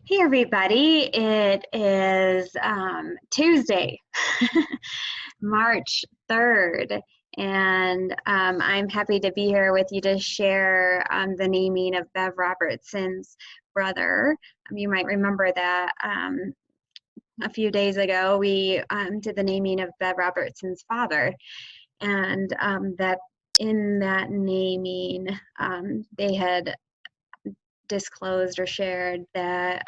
Hey everybody, it is Tuesday, March 3rd, and I'm happy to be here with you to share the naming of Bev Robertson's brother. You might remember that a few days ago we did the naming of Bev Robertson's father, and that in that naming they had disclosed or shared that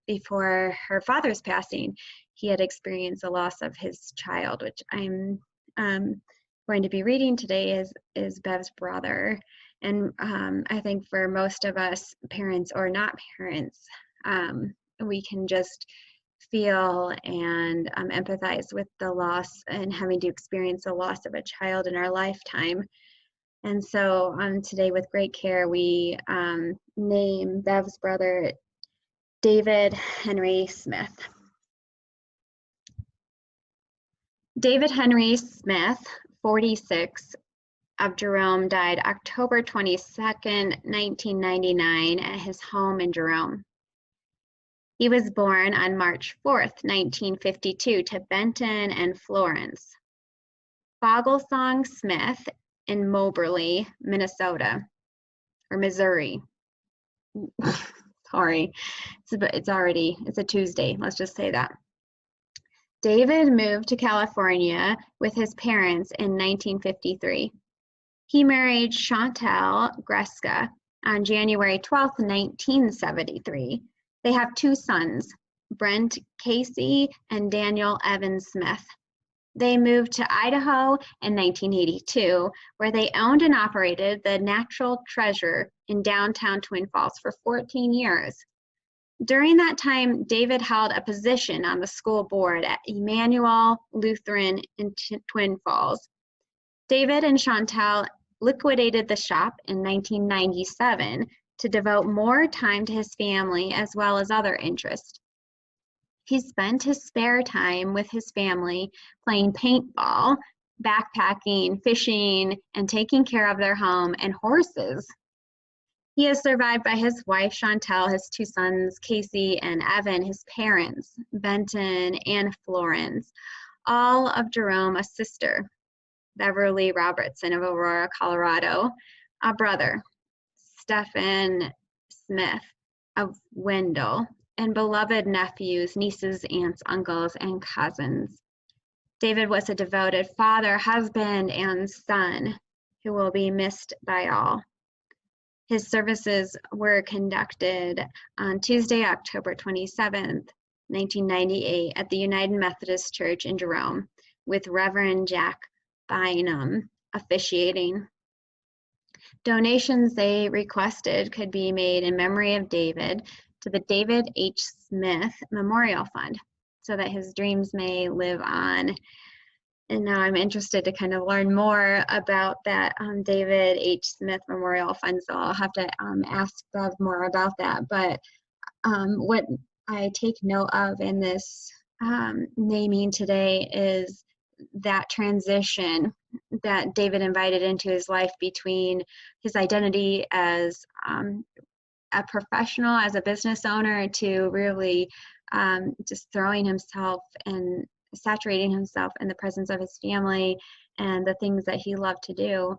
before her father's passing, he had experienced the loss of his child, which I'm going to be reading today is Bev's brother. And I think for most of us, parents or not parents, we can just feel and empathize with the loss and having to experience the loss of a child in our lifetime. And so today, with great care, we name Bev's brother David Henry Smith. David Henry Smith, 46, of Jerome, died October 22nd, 1999, at his home in Jerome. He was born on March 4th, 1952, to Benton and Florence Fogelsong Smith in Moberly, Minnesota, or Missouri. Sorry, it's a Tuesday. Let's just say that. David moved to California with his parents in 1953. He married Chantal Greska on January 12, 1973. They have two sons, Brent Casey and Daniel Evan Smith. They moved to Idaho in 1982, where they owned and operated the Natural Treasure in downtown Twin Falls for 14 years. During that time, David held a position on the school board at Emmanuel Lutheran in Twin Falls. David and Chantal liquidated the shop in 1997 to devote more time to his family as well as other interests. He spent his spare time with his family playing paintball, backpacking, fishing, and taking care of their home and horses. He is survived by his wife, Chantal, his two sons, Casey and Evan, his parents, Benton and Florence, all of Jerome, a sister, Beverly Robertson of Aurora, Colorado, a brother, Stephen Smith of Wendell, and beloved nephews, nieces, aunts, uncles, and cousins. David was a devoted father, husband, and son who will be missed by all. His services were conducted on Tuesday, October 27th, 1998, at the United Methodist Church in Jerome, with Reverend Jack Bynum officiating. Donations they requested could be made in memory of David to the David H. Smith Memorial Fund so that his dreams may live on. And now I'm interested to kind of learn more about that David H. Smith Memorial Fund, so I'll have to ask Bev more about that. But what I take note of in this naming today is that transition that David invited into his life between his identity as a professional, as a business owner, to really just throwing himself and saturating himself in the presence of his family and the things that he loved to do.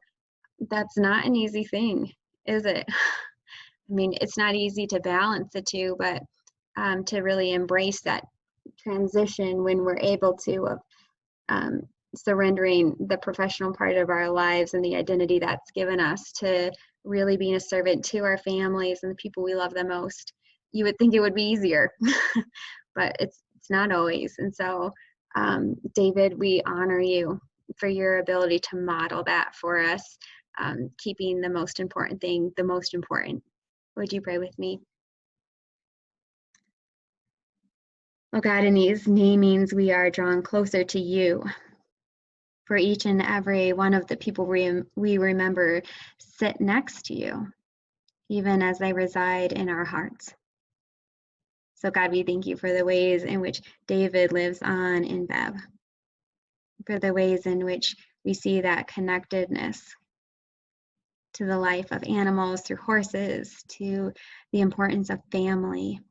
That's not an easy thing, is it? I mean, it's not easy to balance the two, but to really embrace that transition when we're able to, surrendering the professional part of our lives and the identity that's given us to really being a servant to our families and the people we love the most. You would think it would be easier, but it's not always. And so, David, we honor you for your ability to model that for us, keeping the most important thing the most important. Would you pray with me? Oh God, in these namings, we are drawn closer to you. For each and every one of the people we remember sit next to you, even as they reside in our hearts. So God, we thank you for the ways in which David lives on in Bev, for the ways in which we see that connectedness to the life of animals through horses, to the importance of family,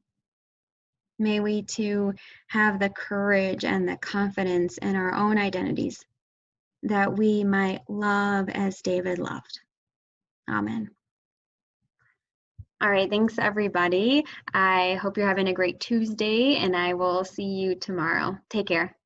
May we too have the courage and the confidence in our own identities that we might love as David loved. Amen. All right, thanks everybody. I hope you're having a great Tuesday, and I will see you tomorrow. Take care.